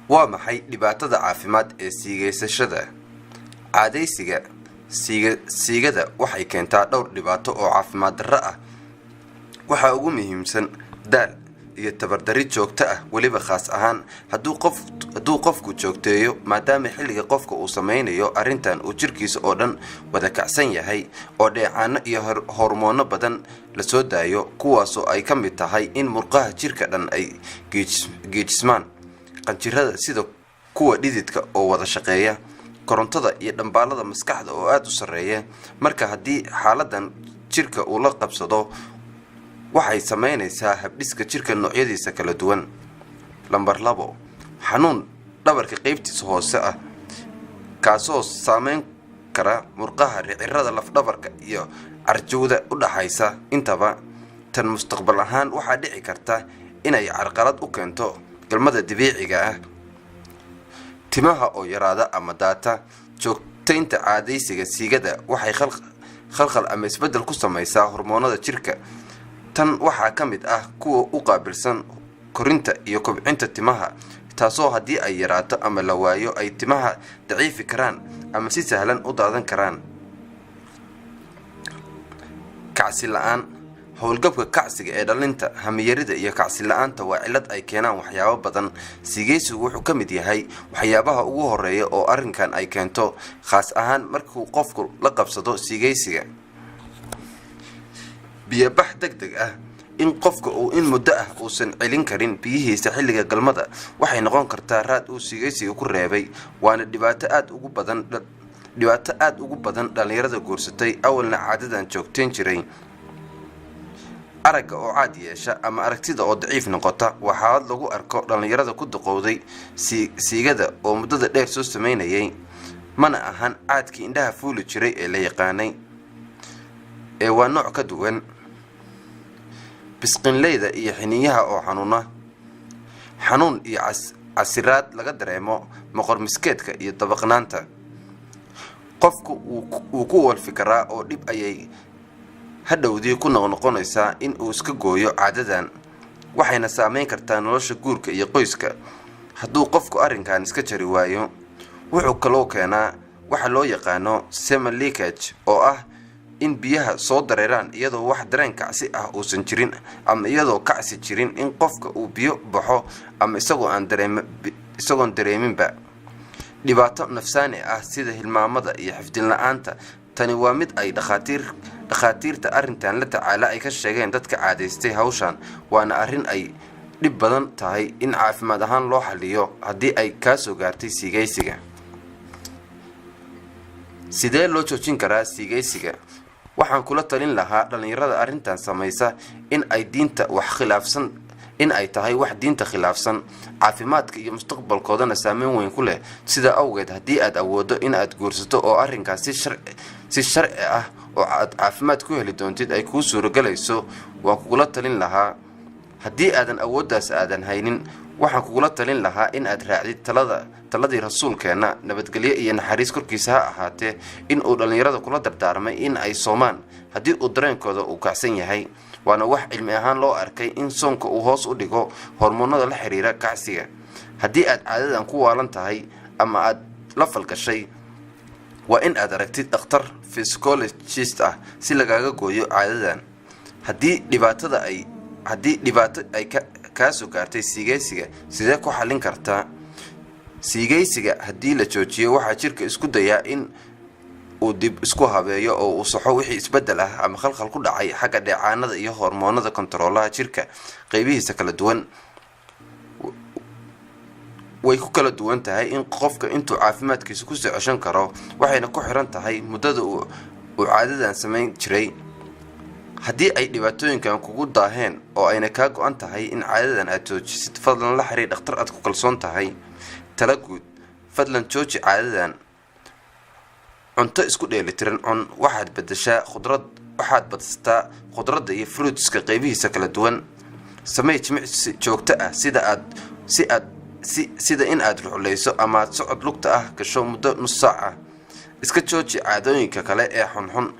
waa maxay dhibaatada caafimaad ee siigaysashada? Caadaysiga siigada waxay keentaa dhowr dhibaato oo caafimaad darro ah. Waxa ugu muhiimsan daal iyo tabardari joogto ah, waliba khaas ahaan hadduu qofku joogteeyo, maadaama xilliga qofka uu sameynayo arrintan uu jirkiisa oo dhan wada kacsan yahay oo dheecaano iyo hormoono badan la soo daayo, kuwaasoo ay ka mid tahay in murqaha jirka dhan ay geejismaan, qanjirada sida kuwa dhididka oo wada shaqeeya, korontada iyo dhambaalada maskaxda oo aad u sareeya. Marka haddii xaaladan jirka uu la qabsado, waxay sameynaysaa habdhiska jirka noocyadiisa kala duwan. Lambar 2, xanuun dhabarka qaybtiisa hoose ah, kaasoo saameyn kara murqaha ricirada lafdhabarka iyo carjawda u dhaxaysa. Intaba tan mustaqbal ahaan waxaa dhici karta inay carqalad u keento galmada dabiiciga ah. Timaha oo yaraada ama daata. Joogtaynta caadaysiga siigada waxay khalkhal ama isbeddel ku samaysaa hormoonada jirka. Tan waxaa ka mid ah kuwa u qaabilsan korinta iyo kobcinta timaha, taasoo haddii ay yaraato ama la waayo ay timaha daciifi karaan ama si sahlan u daadan karaan. Kacsi la'aan. Howlgabka kacsiga ee dhalinta, hamiyarida iyo kacsi la'aanta waa cillad ay keenaan waxyaabo badan. Siigaysigu wuxuu ka mid yahay waxyaabaha ugu horeeya oo arrinkan ay keento, khaas ahaan markuu qofku la qabsado siigaysiga. Biyo-bax degdeg ah. In qofka uu in muddo ah uusan celin karin biyihiisa xilliga galmada waxay noqon kartaa raad uu siigaysiga ku reebay, waana dhibaato aad ugu badan dhalinyarada guursatay awalna caadadan joogteen jiray. Aragga oo caad yeesha ama aragtida oo daciif noqota waa xaalad lagu arko dhalinyarada ku duqowday siigada oo muddada dheer soo sameynayay, mana ahan caadkii indhaha fuuli jiray ee la yaqaanay, ee waa nooc ka duwan. Bisqinleyda iyo xiniinyaha oo xanuun iyo casiraad laga dareemo maqor miskeedka iyo dabaqnaanta. Qofku uu ku walfi karaa oo dhib ayay hadhowdii ku noqonaysaa in uu iska gooyo caadadan, waxayna saameyn kartaa nolosha guurka iyo qoyska. Hadduu qofku arrinkan iska jari waayo, wuxuu kaloo keenaa waxa loo yaqaano semen leakage, oo ah in biyaha soo dareeraan iyadoo wax dareen kacsi ah uusan jirin, ama iyadoo kacsi jirin in qofka uu biyo baxo ama isagoon dareeminba. Dhibaato nafsaani ah sida hilmaamada iyo xifdin la'aanta. Tani waa mid ay dhakhaatiirta arrintan la tacaala ay ka sheegeen dadka caadaystay hawshan, waana arrin ay dhib badan tahay in caafimaad ahaan loo xalliyo haddii ay ka soo gaartay siigaysiga. Sidee loo joojin karaa siigaysiga? Waxaan kula talin lahaa dhalinyarada arrintan samaysa in ay tahay wax diinta khilaafsan, caafimaadka iyo mustaqbalkoodana saameyn weyn ku leh. Sida awgeed, haddii aad awoodo in aad guursato oo arrinkaas si sharci ah oo aad caafimaad ku heli doontid ay kuu suurogalayso, waan kugula talin lahaa. Haddii aadan awooddaas haynin, waxaan kugula talin lahaa in aad raacdid taladii rasuulkeena, nabadgelyo iyo naxariis korkiisa ha ahaatee, in uu dhalinyarada kula dardaarmay in ay soomaan haddii uu dareenkooda uu kacsan yahay. Waana wax cilmi ahaan loo arkay in soonka uu hoos u dhigo hormoonada la xiriira kacsiga. Haddii aad caadadan ku waalan tahay ama aad la falgashay, waa in aad aragtid dhakhtar physiologist ah si lagaaga gooyo caadadan. Haddii dhibaato ay ka soo gaartay siigaysiga, sidee ku xallin kartaa? Siigaysiga haddii la joojiyo, waxaa jirka isku dayaa in uu dib isku habeeyo oo uu saxo wixii isbeddel ah ama khalkhal ku dhacay xagga dheecaanada iyo hormoonada kontaroolaha jirka qaybihiisa kala duwan. Way ku kala duwan tahay in qofka intuu caafimaadkiisa ku soo ceshan karo, waxayna ku xiran tahay muddada uu caadadan sameyn jiray. Haddii ay dhibaatooyinkan kugu daaheen oo ayna kaa go'an tahay in caadadan aad joojisid, fadlan la xiriir dhakhtar aad ku kalsoon tahay. Tala guud: fadlan jooji caadadan. Cunto isku dheelitiran cun. Waxaad badsataa khudradda iyo fruitska qaybihiisa kala duwan. Samee jimicsi joogto ah sida in aad ruxlayso ama aad socod lugta ah gasho muddo nus saac ah. Iska jooji caadooyinka kale ee xunxun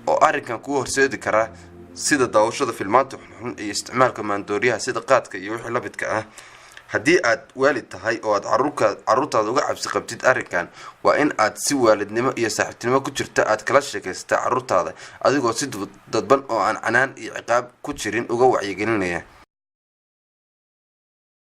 oo arrinkan kuu horseedi kara, sida daawashada filmaanta xunxun iyo isticmaalka maandooriyaha sida qaadka iyo wixii la midka ah. haddii aad waalid tahay oo aad caruurtaada uga cabsi qabtid arrinkan waa in aad si waalidnimo iyo saaxiibtinimo ku jirta aad kala sheekaysataa caruurtaada adigoo si dadban oo aan canaan iyo ciqaab ku jirin uga wacyigelinaya